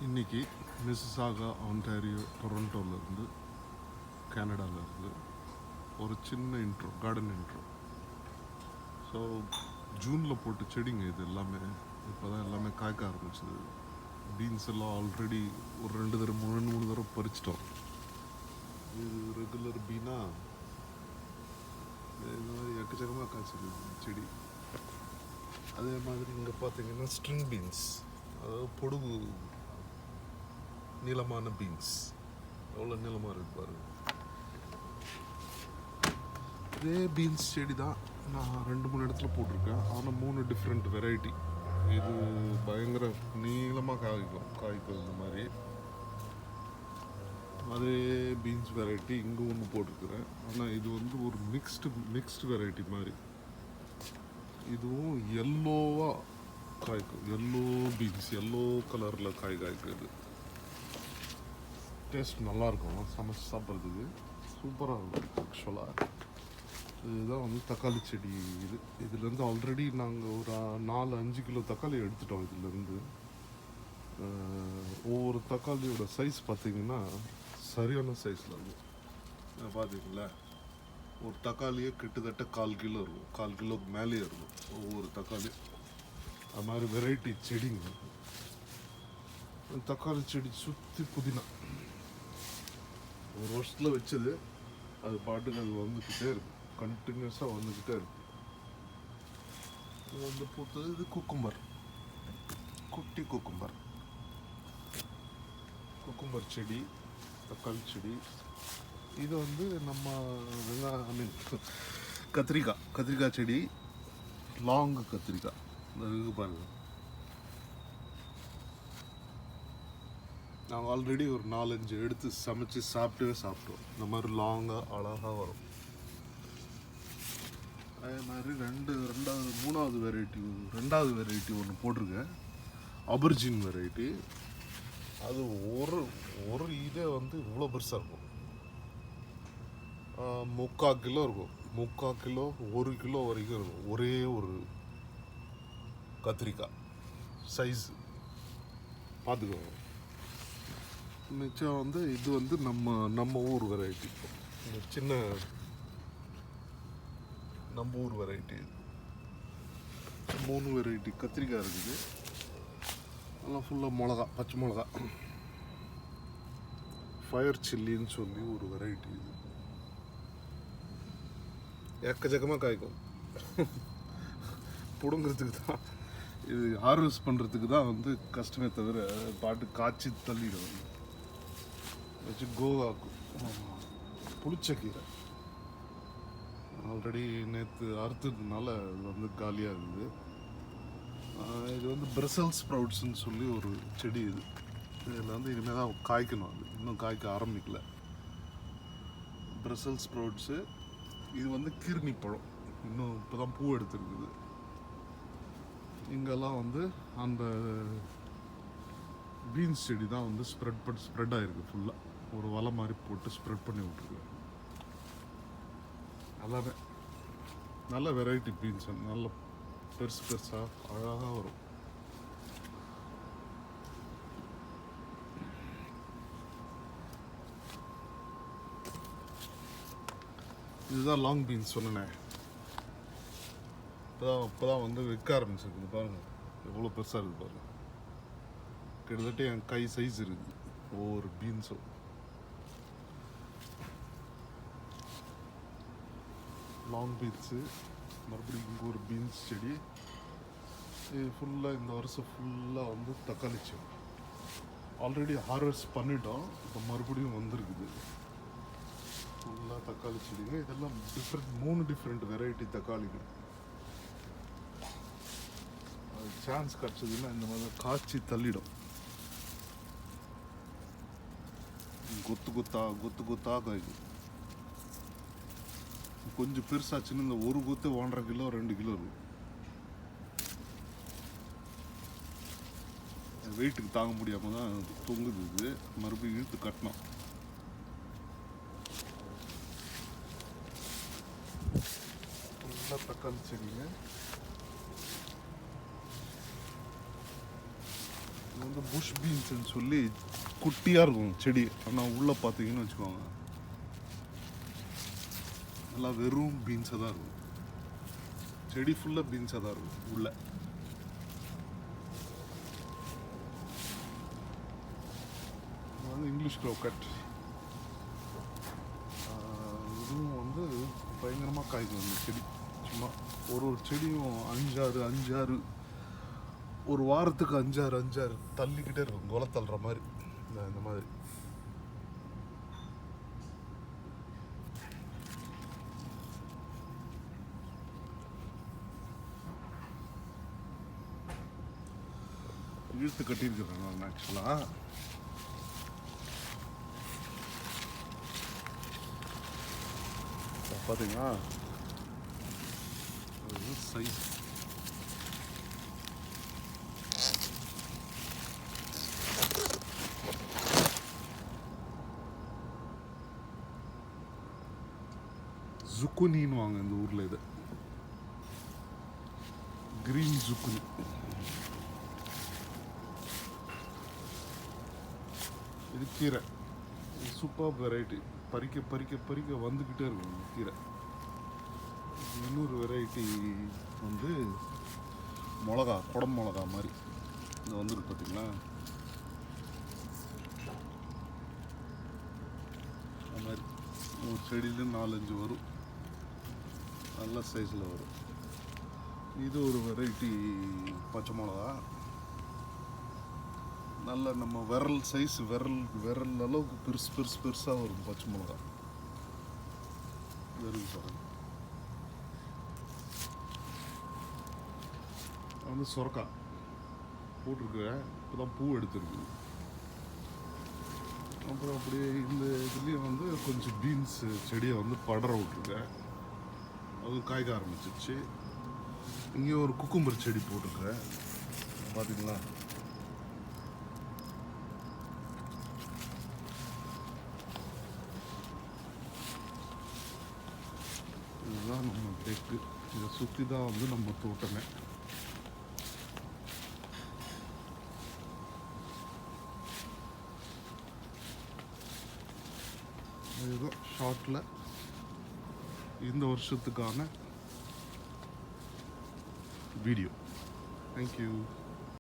இன்றைக்கி Mississauga Ontario டொரண்டோவிலேருந்து கனடாவிலேருந்து ஒரு சின்ன இன்ட்ரோ, கார்டன் இன்ட்ரோ. ஸோ ஜூனில் போட்ட செடிங்க இது எல்லாமே இப்போ தான் எல்லாமே காய்க்க ஆரம்பிச்சிது. பீன்ஸ் எல்லாம் ஆல்ரெடி ஒரு 2 தடவை 3 தடவை பறிச்சிட்டோம். இது ரெகுலர் பீனா இது மாதிரி எக்கச்சக்கமாக காய்ச்சிருக்கு செடி. அதே மாதிரி இங்கே பார்த்தீங்கன்னா ஸ்ட்ரிங் பீன்ஸ், அதாவது பொடுகு நீளமான பீன்ஸ். எவ்வளோ நீளமாக இருக்கு பாருங்க. இதே பீன்ஸ் செடி தான் நான் 2-3 இடத்துல போட்டிருக்கேன். ஆனால் 3 டிஃப்ரெண்ட் வெரைட்டி. இது பயங்கர நீளமாக காய்க்கும் இந்த மாதிரி. அதே பீன்ஸ் வெரைட்டி இங்கே ஒன்று போட்டிருக்கிறேன். ஆனால் இது வந்து ஒரு மிக்ஸ்டு வெரைட்டி மாதிரி. இதுவும் எல்லோவாக காய்க்கும். எல்லோ பீன்ஸ், எல்லோ கலரில் காய்க்குது. டேஸ்ட் நல்லாயிருக்கும், சமைச்சு சாப்பிட்றதுக்கு சூப்பராக இருக்கும் ஆக்சுவலாக. இதுதான் வந்து தக்காளி செடி. இதுலேருந்து ஆல்ரெடி நாங்கள் ஒரு 4-5 கிலோ தக்காளி எடுத்துட்டோம். இதுலேருந்து ஒவ்வொரு தக்காளியோட சைஸ் பார்த்திங்கன்னா சரியான சைஸில் இருக்கும். பார்த்தீங்களா, ஒரு தக்காளியே கிட்டத்தட்ட 1/4 கிலோ இருக்கும், 1/4 கிலோக்கு மேலேயே இருக்கும் ஒவ்வொரு தக்காளி. அது மாதிரி வெரைட்டி செடிங்க. தக்காளி செடி சுற்றி புதினா ஒரு வருஷத்தில் வச்சது, அது பாட்டுக்கு அது வந்துக்கிட்டே இருக்கு, கண்டினியூஸாக வந்துக்கிட்டே இருக்கு. இது வந்து பூத்தது. இது குக்கும்பர், குட்டி குக்கும்பர் செடி, தக்காளி செடி. இது வந்து நம்ம கத்திரிக்காய் செடி, லாங் கத்திரிக்காய். இது பாருங்க, நாங்கள் ஆல்ரெடி ஒரு 4-5 எடுத்து சமைச்சு சாப்பிட்டோம். இந்த மாதிரி லாங்காக அழகாக வரும். அதே மாதிரி மூணாவது வெரைட்டி ஒன்று போட்டிருக்கேன், அபர்ஜின் வெரைட்டி. அது ஒரு இதே வந்து இவ்வளோ பெருசாக இருக்கும். 3/4 கிலோ இருக்கும், 3/4 கிலோ 1 கிலோ வரைக்கும் இருக்கும் ஒரே ஒரு கத்திரிக்காய் சைஸ். பார்த்துக்கோங்க. மிச்சம் வந்து இது வந்து நம்ம ஊர் வெரைட்டி, சின்ன நம்ம ஊர் வெரைட்டி. 3 வெரைட்டி கத்திரிக்காய் இருக்குது. அதெல்லாம் ஃபுல்லாக பச்சை மிளகா, ஃபயர் சில்லின்னு சொல்லி ஒரு வெரைட்டி. இது எக்கச்சக்கமாக காய்க்கும். பிடுங்கிறதுக்கு தான், இது ஹார்வெஸ்ட் பண்ணுறதுக்கு தான் வந்து கஷ்டமே தவிர பாட்டு காய்ச்சி தள்ளிடும். வச்சு கோவாக்கும் புளிச்சக்கீரை ஆல்ரெடி நேற்று அறுத்ததுனால இது வந்து காலியாக இருக்குது. இது வந்து பிரசல் ஸ்ப்ரவுட்ஸ்ன்னு சொல்லி ஒரு செடி. இதில் வந்து இனிமேல் தான் காய்க்கணும். அது இன்னும் காய்க்க ஆரம்பிக்கல. பிரசல் ஸ்ப்ரவுட்ஸு. இது வந்து கீர்னி பழம், இன்னும் இப்போ தான் பூ எடுத்துருக்குது. இங்கெல்லாம் வந்து அந்த பீன்ஸ் செடி தான் வந்து ஸ்ப்ரெட் ஆகிருக்கு ஃபுல்லாக. ஒரு வலை மாதிரி போட்டு ஸ்ப்ரெட் பண்ணி விட்ருக்கு. நல்லாவே நல்ல வெரைட்டி பீன்ஸ், நல்ல பெருசாக அழகாக வரும். இதுதான் லாங் பீன்ஸ் சொன்னேன். இப்போதான் வந்து விற்க ஆரம்பிச்சிருக்கு. பாருங்கள் எவ்வளோ பெருசாக இருக்குது பாருங்கள். கிட்டத்தட்ட என் கை சைஸ் இருக்குது ஒவ்வொரு பீன்ஸும். Long beans. மறுபடியும் இங்கே ஒரு பீன்ஸ் செடி. இது ஃபுல்லாக இந்த வருஷம் ஃபுல்லாக வந்து தக்காளி செடி. ஆல்ரெடி ஹார்வெஸ்ட் பண்ணிட்டோம், இப்போ மறுபடியும் வந்திருக்குது ஃபுல்லாக தக்காளி செடிங்க. இதெல்லாம் 3 டிஃப்ரெண்ட் வெரைட்டி தக்காளிங்க. அது சான்ஸ் கிடச்சதுன்னா இந்த மாதிரி காய்ச்சி தள்ளிடும். கொத்து கொத்தா காய்க்கும். கொஞ்சம் பெருசாச்சுன்னு இந்த ஒரு கொத்து 1.5 கிலோ 2 கிலோ இருக்கும். வெயிட்டுக்கு தாங்க முடியாமல் தான் தொங்குது. இது மறுபடியும் இழுத்து கட்டணும். ஃபுல்லாக தக்காளி செடிங்க. வந்து புஷ் பீன்ஸ்ன்னு சொல்லி குட்டியாக இருக்கும் செடி. ஆனால் உள்ளே பார்த்தீங்கன்னு வச்சுக்கோங்க, நல்லா வெறும் பீன்ஸாக தான் இருக்கும். செடி ஃபுல்லாக பீன்ஸாக தான் இருக்கும் உள்ள. அது இங்கிலீஷ் க்ரோக்கட். இதுவும் வந்து பயங்கரமாக காய்க்கும் அந்த செடி. சும்மா ஒரு செடியும் அஞ்சாறு ஒரு வாரத்துக்கு அஞ்சாறு தள்ளிக்கிட்டே இருக்கும், கொலை தள்ளுற மாதிரி. இந்த மாதிரி இழுத்து கட்டியிருக்கிறேன் நான் ஆக்சுவலாக. பார்த்தீங்களா சைஸ். ஜுக்குனின்னு வாங்க இந்த ஊரில். இது கிரீன் ஜுக்குனி. இது கீரை, சூப்பர் வெரைட்டி. பறிக்க வந்துக்கிட்டே இருக்கும் இந்த கீரை. இன்னொரு வெரைட்டி வந்து மிளகா, குடம் மிளகா மாதிரி இது வந்துருக்கு பார்த்தீங்களா. அது மாதிரி ஒரு செடியில 4-5 வரும், நல்ல சைஸில் வரும். இது ஒரு வெரைட்டி பச்சை மிளகா, நல்ல நம்ம விரல் சைஸ், விரல் அளவுக்கு பெருசாக வரும் பச்சை மிளகா. வெறும் பாருங்க. வந்து சொரக்காய் போட்டிருக்கிறேன், இப்போ தான் பூ எடுத்துருக்கு. அப்புறம் அப்படியே இந்த இதுலேயும் வந்து கொஞ்சம் பீன்ஸ் செடியை வந்து படர விட்ருக்கேன், அது காய்க்க ஆரம்பிச்சிருச்சு. இங்கே ஒரு குக்கும்பர் செடி போட்டிருக்கிறேன், பார்த்தீங்களா. இதுதான் நம்ம டெக்கு. இதை சுற்றி தான் வந்து நம்ம தோட்டமே. இதுதான் ஷார்ட்டில் இந்த வருஷத்துக்கான வீடியோ. தேங்க்யூ.